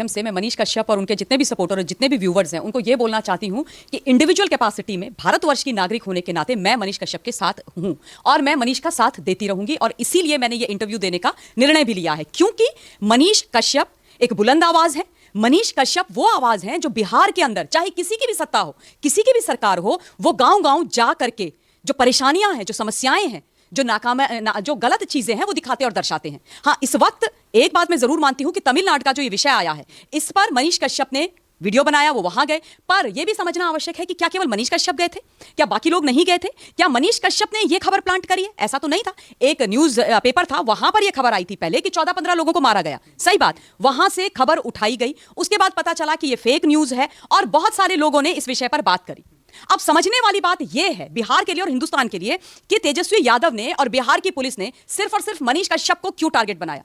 से मैं मनीष कश्यप और उनके जितने भी सपोर्टर और जितने भी व्यूवर्स हैं उनको ये बोलना चाहती हूं कि इंडिविजुअल कैपेसिटी में भारतवर्ष की नागरिक होने के नाते मैं मनीष कश्यप के साथ हूं और मैं मनीष का साथ देती रहूंगी और इसीलिए मैंने ये इंटरव्यू देने का निर्णय भी लिया है, क्योंकि मनीष कश्यप एक बुलंद आवाज है। मनीष कश्यप वो आवाज है जो बिहार के अंदर चाहे किसी की भी सत्ता हो, किसी की भी सरकार हो, वो गांव गांव जा करके जो परेशानियां हैं, जो समस्याएं हैं, जो गलत चीजें हैं वो दिखाते और दर्शाते हैं। हाँ, इस वक्त एक बात मैं जरूर मानती हूं कि तमिलनाडु का जो ये विषय आया है, इस पर मनीष कश्यप ने वीडियो बनाया, वो वहां गए, पर यह भी समझना आवश्यक है कि क्या केवल मनीष कश्यप गए थे, क्या बाकी लोग नहीं गए थे? क्या मनीष कश्यप ने यह खबर प्लांट करी है? ऐसा तो नहीं था। एक न्यूज पेपर था, वहां पर यह खबर आई थी पहले कि 14-15 लोगों को मारा गया, सही बात, वहां से खबर उठाई गई, उसके बाद पता चला कि यह फेक न्यूज है और बहुत सारे लोगों ने इस विषय पर बात करी। अब समझने वाली बात यह है बिहार के लिए और हिंदुस्तान के लिए कि तेजस्वी यादव ने और बिहार की पुलिस ने सिर्फ और सिर्फ मनीष कश्यप को क्यों टारगेट बनाया?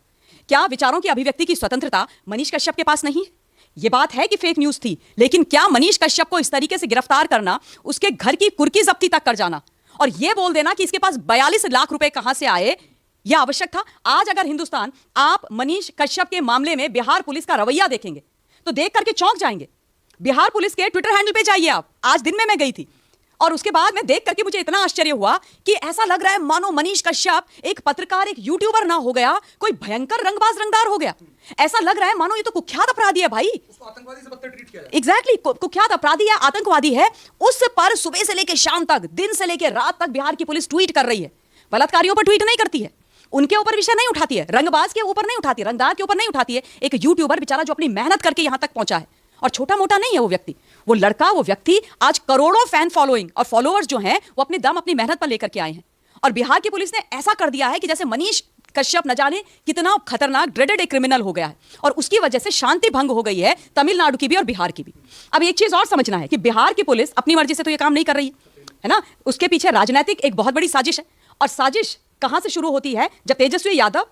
क्या विचारों की अभिव्यक्ति की स्वतंत्रता मनीष कश्यप के पास नहीं है? यह बात है कि फेक न्यूज थी, लेकिन क्या मनीष कश्यप को इस तरीके से गिरफ्तार करना, उसके घर की कुर्की जब्ती तक कर जाना और यह बोल देना कि इसके पास 42 लाख रुपए कहां से आए, यह आवश्यक था? आज अगर हिंदुस्तान आप मनीष कश्यप के मामले में बिहार पुलिस का रवैया देखेंगे तो देख करके चौंक जाएंगे। बिहार पुलिस के ट्विटर हैंडल पे जाइए आप, आज दिन में मैं गई थी और उसके बाद मैं देख करके मुझे इतना आश्चर्य हुआ कि ऐसा लग रहा है मानो मनीष कश्यप एक पत्रकार, एक यूट्यूबर ना हो गया, कोई भयंकर रंगबाज रंगदार हो गया। ऐसा लग रहा है मानो ये तो कुख्यात अपराधी है भाई, उसको आतंकवादी से बदतर ट्रीट किया है। एग्जैक्टली, कुख्यात अपराधी है, आतंकवादी है। उस पर सुबह से लेकर शाम तक, दिन से लेकर रात तक बिहार की पुलिस ट्वीट कर रही है। बलात्कारियों पर ट्वीट नहीं करती है, उनके ऊपर विषय नहीं उठाती है, रंगबाज के ऊपर नहीं उठाती है, रंगदार के ऊपर नहीं उठाती है। एक यूट्यूबर बेचारा जो अपनी मेहनत करके यहां तक पहुंचा है, और छोटा मोटा नहीं है वो व्यक्ति, वो लड़का, वो व्यक्ति आज करोड़ों फैन फॉलोइंग और फॉलोअर्स जो हैं वो अपने दम, अपनी मेहनत पर लेकर के आए हैं। और बिहार की पुलिस ने ऐसा कर दिया है कि जैसे मनीष कश्यप न जाने कितना खतरनाक ड्रेडेड एक क्रिमिनल हो गया है और उसकी वजह से शांति भंग हो गई है तमिलनाडु की भी और बिहार की भी। अब एक चीज और समझना है कि बिहार की पुलिस अपनी मर्जी से तो ये काम नहीं कर रही है ना, उसके पीछे राजनीतिक एक बहुत बड़ी साजिश है। और साजिश कहां से शुरू होती है? जब तेजस्वी यादव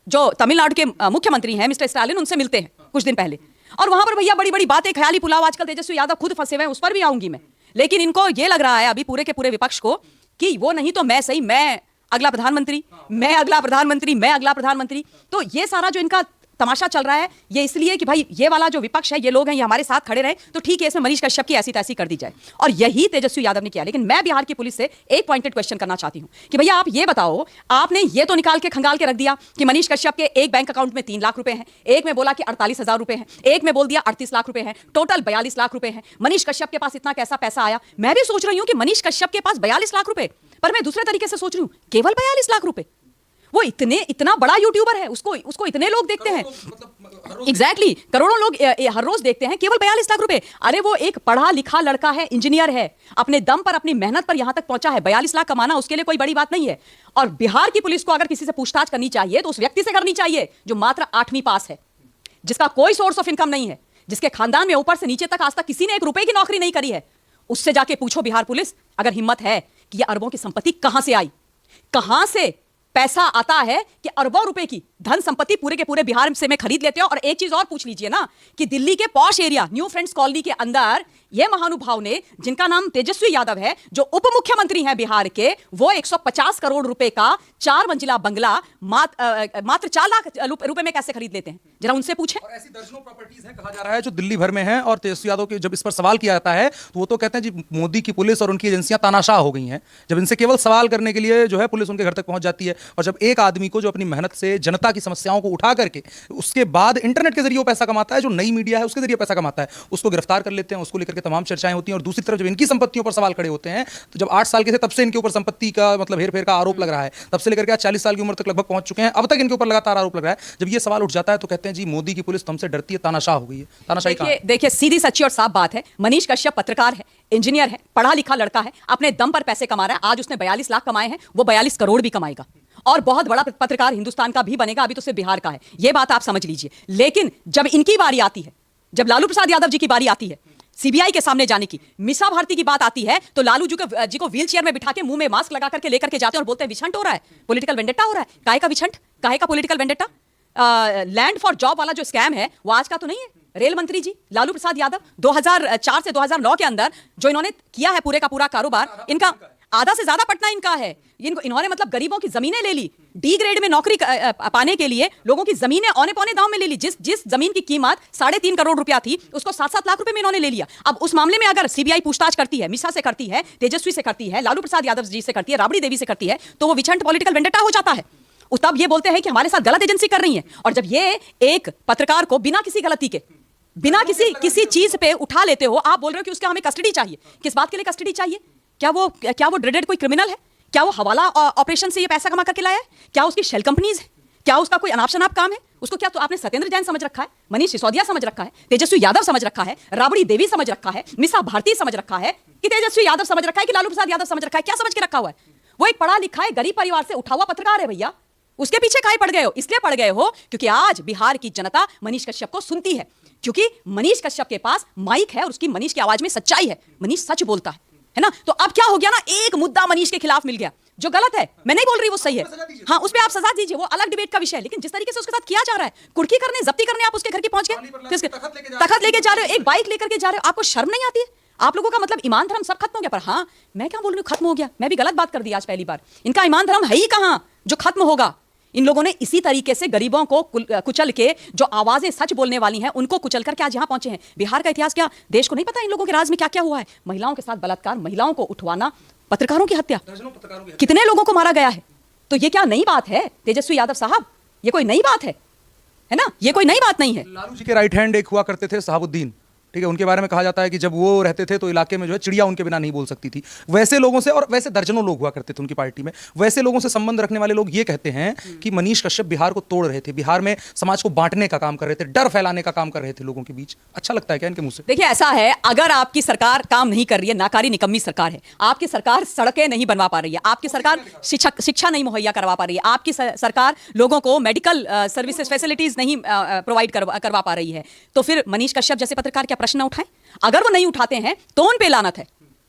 जो तमिलनाडु के मुख्यमंत्री हैं मिस्टर स्टालिन, उनसे मिलते हैं कुछ दिन पहले और वहां पर भैया बड़ी बड़ी बातें, ख्याली पुलाव, आजकल तेजस्वी यादव खुद फंसे हुए हैं, उस पर भी आऊंगी मैं। लेकिन इनको ये लग रहा है अभी पूरे के पूरे विपक्ष को कि वो नहीं तो मैं सही, मैं अगला प्रधानमंत्री, मैं अगला प्रधानमंत्री, मैं अगला प्रधानमंत्री। तो ये सारा जो इनका तमाशा चल रहा है ये इसलिए कि भाई ये वाला जो विपक्ष है, ये लोग हैं, ये हमारे साथ खड़े रहे तो ठीक है, इसमें मनीष कश्यप की ऐसी तैसी कर दी जाए, और यही तेजस्वी यादव ने किया। लेकिन मैं बिहार की पुलिस से एक पॉइंटेड क्वेश्चन करना चाहती हूं कि भैया आप ये बताओ, आपने ये तो निकाल के खंगाल के रख दिया कि मनीष कश्यप के एक बैंक अकाउंट में 3 लाख रुपए हैं, एक में बोला कि 48,000 रुपए हैं, एक में बोल दिया 38 लाख रुपए हैं, टोटल 42 लाख रुपए हैं। मनीष कश्यप के पास इतना कैसा पैसा आया? मैं भी सोच रही हूं कि मनीष कश्यप के पास 42 लाख रुपए, पर मैं दूसरे तरीके से सोच रही हूं केवल 42 लाख रुपए। वो इतना बड़ा यूट्यूबर है, उसको इतने लोग देखते हैं, एग्जैक्टली करोड़ों लोग हर रोज देखते हैं, केवल 42 लाख रुपए। अरे वो एक पढ़ा लिखा लड़का है, इंजीनियर है, अपने दम पर, अपनी मेहनत पर यहां तक पहुंचा है। 42 लाख कमाना उसके लिए कोई बड़ी बात नहीं है। और बिहार की पुलिस को अगर किसी से पूछताछ करनी चाहिए तो उस व्यक्ति से करनी चाहिए जो मात्र 8वीं पास है, जिसका कोई सोर्स ऑफ इनकम नहीं है, जिसके खानदान में ऊपर से नीचे तक आज तक किसी ने 1 रुपए की नौकरी नहीं करी है। उससे जाके पूछो बिहार पुलिस, अगर हिम्मत है, कि यह अरबों की संपत्ति कहां से आई, कहां से पैसा आता है कि अरबों रुपए की धन संपत्ति पूरे के पूरे बिहार से में खरीद लेते हो। और एक चीज और पूछ लीजिए ना कि दिल्ली के posh area new friends colony के अंदर ये महानुभाव ने, जिनका नाम तेजस्वी यादव है, जो उप मुख्यमंत्री हैं बिहार के, वो 150 करोड़ रुपए का 4 मंजिला बंगला मात्र 4 लाख रुपए में कैसे खरीद लेते हैं? जरा उनसे पूछें। और ऐसी दर्जनों प्रॉपर्टीज हैं, कहा जा रहा है, जो दिल्ली भर में हैं। और तेजस्वी यादव के जब इस पर सवाल किया जाता है तो वो तो कहते हैं जी मोदी की पुलिस और उनकी एजेंसियां तानाशाह हो गई हैं। जब इनसे केवल सवाल करने के लिए जो है पुलिस उनके घर तक पहुंच जाती है, और जब एक आदमी को जो अपनी मेहनत से जनता की समस्याओं को उठा करके उसके बाद इंटरनेट के जरिए पैसा कमाता है, जो नई मीडिया है उसके जरिए पैसा कमाता है, उसको गिरफ्तार कर लेते हैं, उसको लेकर के तमाम चर्चाएं होती हैं। और दूसरी तरफ जब इनकी संपत्तियों पर सवाल खड़े होते हैं, तो जब 8 साल के थे तब से इनके ऊपर संपत्ति का मतलब हेरफेर का आरोप लग रहा है, तब से लेकर के आज 40 साल की उम्र तक लगभग पहुंच चुके हैं, अब तक इनके ऊपर लगातार आरोप लग रहा है। जब ये सवाल उठ जाता है तो कहते हैं जी मोदी की पुलिस तुमसे डरती है, तानाशाह हो गई है। तानाशाही कहां है? देखिए सीधी सच्ची और साफ बात है, मनीष कश्यप पत्रकार है, इंजीनियर है, पढ़ा लिखा लड़का है, अपने दम पर पैसे कमा रहा है। आज उसने 42 लाख कमाए हैं, वो 42 करोड़ भी कमाएगा और बहुत बड़ा पत्रकार हिंदुस्तान का भी बनेगा। अभी तो सिर्फ बिहार का है, ये बात आप समझ लीजिए। लेकिन जब इनकी बारी आती है, जब लालू प्रसाद यादव जी की बारी आती है सीबीआई के सामने जाने की, मीसा भारती की बात आती है, तो लालू जी को व्हील चेयर में बिठा के मुंह में मास्क लगा करके लेकर के जाते हैं और बोलते हैं विछंट हो रहा है, पॉलिटिकल वेंडेटा हो रहा है। काहे का विछंट, काहे का political vendetta? Land for job वाला जो स्कैम है वो आज का तो नहीं है। रेल मंत्री जी लालू प्रसाद यादव 2004 से 2009 के अंदर जो इन्होंने किया है पूरे का पूरा कारोबार, इनका आधा से ज्यादा पटना इनका है। इन्होंने मतलब गरीबों की जमीनें ले ली, डी ग्रेड में नौकरी पाने के लिए लोगों की जमीनें औने पौने दाम में ले ली। जिस जमीन की कीमत 3.5 करोड़ रुपया थी उसको 7-7 लाख रुपए में इन्होंने ले लिया। अब उस मामले में अगर सीबीआई पूछताछ करती है, मिश्रा से करती है, तेजस्वी से करती है, लालू प्रसाद यादव जी से करती है, राबड़ी देवी से करती है, तो वो विचंट पॉलिटिकल वेंडेटा हो जाता है। तब ये बोलते हैं कि हमारे साथ गलत एजेंसी कर रही है। और जब ये एक पत्रकार को बिना किसी गलती के, बिना किसी चीज पे उठा लेते हो, आप बोल रहे हो कि उसका हमें कस्टडी चाहिए। किस बात के लिए कस्टडी चाहिए? क्या वो ड्रेडेड कोई क्रिमिनल है? क्या वो हवाला ऑपरेशन से ये पैसा कमा करके लाया है? क्या उसकी शेल कंपनीज है? क्या उसका कोई अनाप शनाप काम है? उसको क्या तो आपने सत्येंद्र जैन समझ रखा है, मनीष सिसोदिया समझ रखा है, तेजस्वी यादव समझ रखा है, राबड़ी देवी समझ रखा है, मिसा भारती समझ रखा है, कि तेजस्वी यादव समझ रखा है, कि लालू प्रसाद यादव समझ रखा है? क्या समझ के रखा हुआ है? वो एक पढ़ा लिखा है, गरीब परिवार से उठा हुआ पत्रकार है भैया। उसके पीछे काहे पड़ गए हो? इसलिए पड़ गए हो क्योंकि आज बिहार की जनता मनीष कश्यप को सुनती है, क्योंकि मनीष कश्यप के पास माइक है और उसकी मनीष की आवाज में सच्चाई है। मनीष सच बोलता है ना? तो अब क्या हो गया ना, एक मुद्दा मनीष के खिलाफ मिल गया जो गलत है। मैं नहीं बोल रही वो सही है, हाँ उस पर आप सजा दीजिए, वो अलग डिबेट का विषय है। लेकिन जिस तरीके से उसके साथ किया जा रहा है, कुर्की करने, जब्ती करने आप उसके घर की पहुंच गए, तखत लेके जा रहे हो, एक बाइक लेकर के जा रहे हो, आपको शर्म नहीं आती है? आप लोगों का मतलब ईमान धर्म सब खत्म हो गया। पर हाँ, मैं क्या बोल रही हूँ, खत्म हो गया? मैं भी गलत बात कर दी आज पहली बार। इनका ईमान धर्म है ही कहां जो खत्म होगा? इन लोगों ने इसी तरीके से गरीबों को कुचल के, जो आवाजें सच बोलने वाली हैं उनको कुचल कर आज यहां पहुंचे हैं। बिहार का इतिहास क्या देश को नहीं पता? इन लोगों के राज में क्या क्या हुआ है? महिलाओं के साथ बलात्कार, महिलाओं को उठवाना, पत्रकारों की हत्या, कितने लोगों को मारा गया है। तो ये क्या नई बात है तेजस्वी यादव साहब? ये कोई नई बात है ना? ये कोई नई बात नहीं है। लालू जी के राइट हैंड एक हुआ करते थे शहाबुद्दीन, ठीक है, उनके बारे में कहा जाता है कि जब वो रहते थे तो इलाके में जो है चिड़िया उनके बिना नहीं बोल सकती थी। वैसे लोगों से, और वैसे दर्जनों लोग हुआ करते थे उनकी पार्टी में, वैसे लोगों से संबंध रखने वाले लोग ये कहते हैं कि मनीष कश्यप बिहार को तोड़ रहे थे, बिहार में समाज को बांटने का काम कर रहे थे, डर फैलाने का काम कर रहे थे लोगों के बीच। अच्छा लगता है क्या इनके मुंह से? देखिए ऐसा है, अगर आपकी सरकार काम नहीं कर रही है, नाकारी निकम्मी सरकार है, आपकी सरकार सड़कें नहीं बनवा पा रही है, आपकी सरकार शिक्षा नहीं मुहैया करवा पा रही है, आपकी सरकार लोगों को मेडिकल सर्विसेज फैसिलिटीज नहीं प्रोवाइड करवा पा रही है, तो फिर मनीष कश्यप जैसे पत्रकार क्या प्रश्न उठाएं? अगर वो नहीं उठाते हैं तो उन पे लानत है,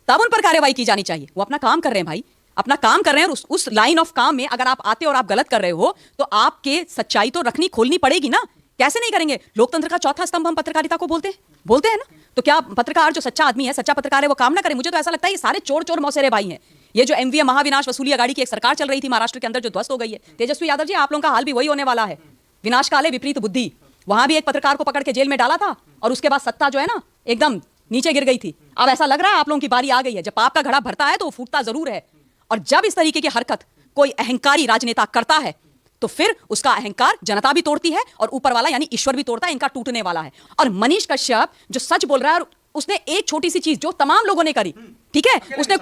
तब उन पर कार्रवाई की जानी चाहिए। वो अपना काम कर रहे हैं भाई, अपना काम कर रहे हैं, और उस लाइन ऑफ काम में अगर आप आते और आप गलत कर रहे हो तो आपके सच्चाई तो खोलनी पड़ेगी ना। कैसे नहीं करेंगे? लोकतंत्र का चौथा स्तंभ हम पत्रकारिता को बोलते हैं ना। तो क्या पत्रकार जो सच्चा आदमी है, सच्चा पत्रकार है, वो काम ना करे? मुझे तो ऐसा लगता है ये सारे चोर मौसेरे भाई हैं। ये जो एमवीएम महाविनाश वसूली अघाड़ी की एक सरकार चल रही थी महाराष्ट्र के अंदर, जो ध्वस्त हो गई है, तेजस्वी यादव जी आप लोगों का हाल भी वही होने वाला है। विनाश काले विपरीत बुद्धि, वहां भी एक पत्रकार को पकड़ के जेल में डाला था और उसके बाद सत्ता जो है ना एकदम नीचे गिर गई थी। अब ऐसा लग रहा है आप लोगों की बारी आ गई है। जब पाप का घड़ा भरता है तो वो फूटता जरूर है, और जब इस तरीके की हरकत कोई अहंकारी राजनेता करता है तो फिर उसका अहंकार जनता भी तोड़ती है और ऊपर वाला यानी ईश्वर भी तोड़ता है। इनका टूटने वाला है। और मनीष कश्यप जो सच बोल रहा है, और उसने एक छोटी सी चीज जो तमाम लोगों ने करी, ठीक है, उसने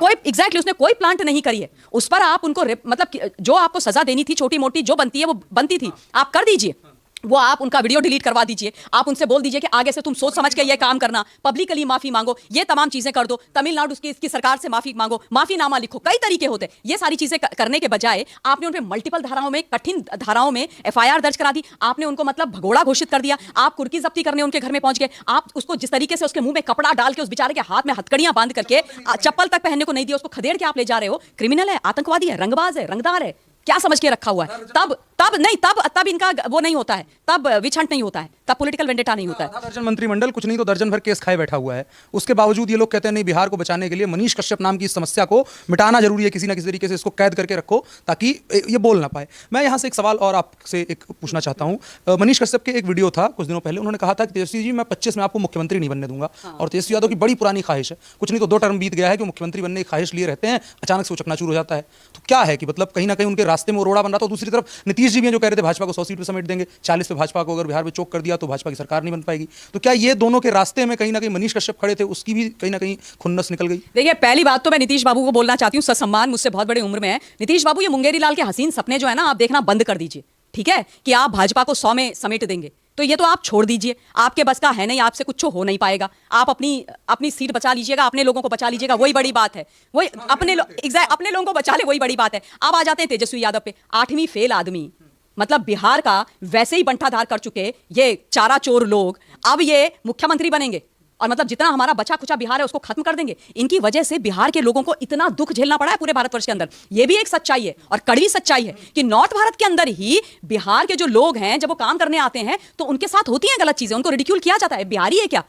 कोई प्लांट नहीं करी है, उस पर आप उनको मतलब जो आपको सजा देनी थी छोटी मोटी जो बनती है वो बनती थी, आप कर दीजिए। वो आप उनका वीडियो डिलीट करवा दीजिए, आप उनसे बोल दीजिए कि आगे से तुम सोच समझ के ये काम करना, पब्लिकली माफी मांगो, ये तमाम चीजें कर दो, तमिलनाडु इसकी सरकार से माफी मांगो, माफीनामा लिखो, कई तरीके होते। ये सारी चीजें करने के बजाय आपने उन पे मल्टीपल धाराओं में, कठिन धाराओं में एफआईआर दर्ज करा दी, आपने उनको मतलब भगोड़ा घोषित कर दिया, आप कुर्की जब्ती करने उनके घर में पहुंच गए, आप उसको जिस तरीके से उसके मुंह में कपड़ा डाल के, उस बेचारे के हाथ में हथकड़ियां बांध करके, चप्पल तक पहनने को नहीं दिया, उसको खदेड़ के आप ले जा रहे हो। क्रिमिनल है, आतंकवादी है, रंगबाज है, रंगदार है, क्या समझ के रखा हुआ है? तब इनका वो नहीं होता है, तब विछंट नहीं होता है, तब पॉलिटिकल वेंडेटा नहीं होता है। दर्जन मंत्रिमंडल कुछ नहीं तो दर्जन भर केस खाए बैठा हुआ है, उसके बावजूद ये लोग कहते हैं नहीं, बिहार को बचाने के लिए मनीष कश्यप नाम की इस समस्या को मिटाना जरूरी है, किसी ना किसी तरीके से इसको कैद करके रखो ताकि ये बोल ना पाए। मैं यहाँ से एक सवाल और आपसे एक पूछना चाहता हूँ। मनीष कश्यप के एक वीडियो था कुछ दिनों पहले, उन्होंने कहा था कि तेजस्वी जी मैं 25 में आपको मुख्यमंत्री नहीं बनने दूंगा, और तेजस्वी यादव की बड़ी पुरानी ख्वाहिश है, कुछ नहीं तो 2 टर्म बीत गया है कि मुख्यमंत्री बनने की ख्वाहिश लिए रहते हैं, अचानक से वो चकनाचूर हो जाता है। तो क्या है कि मतलब कहीं ना कहीं उनके रास्ते में रोड़ा बन रहा था। दूसरी तरफ नीतीश जी भी जो कह रहे थे भाजपा को 100 सीट पे समेट देंगे, 40 पे भाजपा को अगर बिहार में चोक कर दिया तो भाजपा की सरकार नहीं बन पाएगी। तो क्या ये दोनों के रास्ते में कहीं ना कहीं मनीष कश्यप खड़े थे, उसकी भी कहीं ना कहीं खुन्नस निकल गई? देखिए पहली बात तो मैं नीतीश बाबू को बोलना चाहती हूँ, ससम्मान, मुझसे बहुत बड़ी उम्र में है नीतीश बाबू, ये मुंगेरी लाल के हसीन सपने जो है ना आप देखना बंद कर दीजिए, ठीक है, कि आप भाजपा को 100 में समेट देंगे, तो ये तो आप छोड़ दीजिए, आपके बस का है नहीं, आपसे कुछ हो नहीं पाएगा। आप अपनी सीट बचा लीजिएगा, अपने लोगों को बचा लीजिएगा, वही बड़ी बात है, वही अपने लोगों को बचा ले, वही बड़ी बात है। अब आ जाते हैं तेजस्वी यादव पे, 8वीं फेल आदमी, मतलब बिहार का वैसे ही बंटाधार कर चुके ये चारा चोर लोग, अब ये मुख्यमंत्री बनेंगे और मतलब जितना हमारा बचा खुचा बिहार है उसको खत्म कर देंगे। इनकी वजह से बिहार के लोगों को इतना दुख झेलना पड़ा है पूरे भारतवर्ष के अंदर। ये भी एक सच्चाई है और कड़वी सच्चाई है कि नॉर्थ भारत के अंदर ही बिहार के जो लोग हैं जब वो काम करने आते हैं तो उनके साथ होती हैं गलत चीजें, उनको रिडिक्यूल किया जाता है। बिहारी है क्या,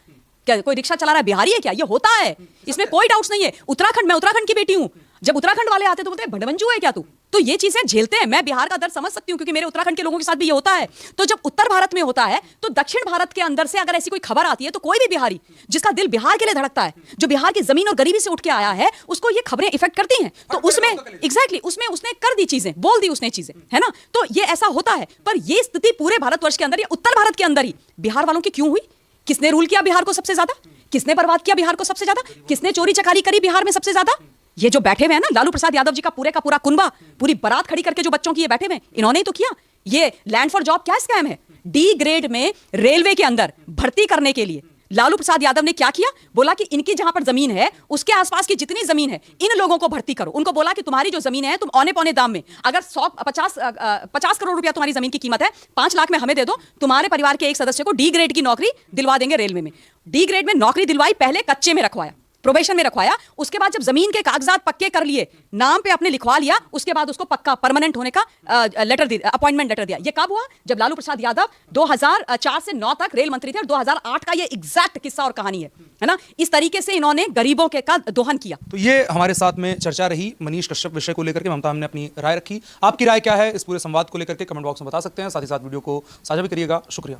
कोई रिक्शा चला रहा है बिहारी है क्या? ये होता है, इसमें कोई डाउट्स नहीं है। उत्तराखंड, मैं उत्तराखंड की बेटी हूं, जब उत्तराखंड वाले आते तो बोलते हैं भंडमंजू है क्या तू। तो ये चीजें झेलते हैं। मैं बिहार का दर्द समझ सकती हूँ क्योंकि मेरे उत्तराखंड के लोगों के साथ भी ये होता है। तो जब उत्तर भारत में होता है तो दक्षिण भारत के अंदर से अगर ऐसी कोई खबर आती है तो कोई भी बिहारी जिसका दिल बिहार के लिए धड़कता है, जो बिहार की जमीन और गरीबी से उठ के आया है, उसको ये खबरें इफेक्ट करती हैं। तो उसमें एग्जैक्टली उसमें उसने कर दी चीजें, बोल दी उसने चीजें, है ना। तो ये ऐसा होता है। पर ये स्थिति पूरे भारतवर्ष के अंदर या उत्तर भारत के अंदर ही बिहार वालों की क्यों हुई? किसने रूल किया बिहार को सबसे ज्यादा? किसने बर्बाद किया बिहार को सबसे ज्यादा? किसने चोरी चकारी करी बिहार में सबसे ज्यादा? ये जो बैठे हुए हैं ना लालू प्रसाद यादव जी का पूरा कुनबा, पूरी बारात खड़ी करके जो बच्चों की ये बैठे हुए, इन्होंने ही तो किया। ये लैंड फॉर जॉब क्या स्कैम है? डी ग्रेड में रेलवे के अंदर भर्ती करने के लिए लालू प्रसाद यादव ने क्या किया? बोला कि इनकी जहां पर जमीन है उसके आसपास की जितनी जमीन है इन लोगों को भर्ती करो। उनको बोला कि तुम्हारी जो जमीन है तुम औने पौने दाम में, अगर 50 करोड़ रुपया तुम्हारी जमीन की कीमत है, 5 लाख में हमें दे दो, तुम्हारे परिवार के एक सदस्य को डी ग्रेड की नौकरी दिलवा देंगे रेलवे में। डी ग्रेड में नौकरी दिलवाई, पहले कच्चे में रखवाया, प्रोबेशन में रखवाया, उसके बाद जब जमीन के कागजात पक्के कर लिए, नाम पे अपने लिखवा लिया, उसके बाद उसको पक्का परमानेंट होने का लेटर दिया, अपॉइंटमेंट लेटर दिया। ये कब हुआ? जब लालू प्रसाद यादव 2004 से 9 तक रेल मंत्री थे और 2008 का ये एग्जैक्ट किस्सा और कहानी है ना। इस तरीके से इन्होंने गरीबों के का दोहन किया। तो ये हमारे साथ में चर्चा रही मनीष कश्यप विषय को लेकर के। ममता हमने अपनी राय रखी। आपकी राय क्या है इस पूरे संवाद को लेकर के कमेंट बॉक्स में बता सकते हैं। साथ ही साथ वीडियो को साझा भी करिएगा। शुक्रिया।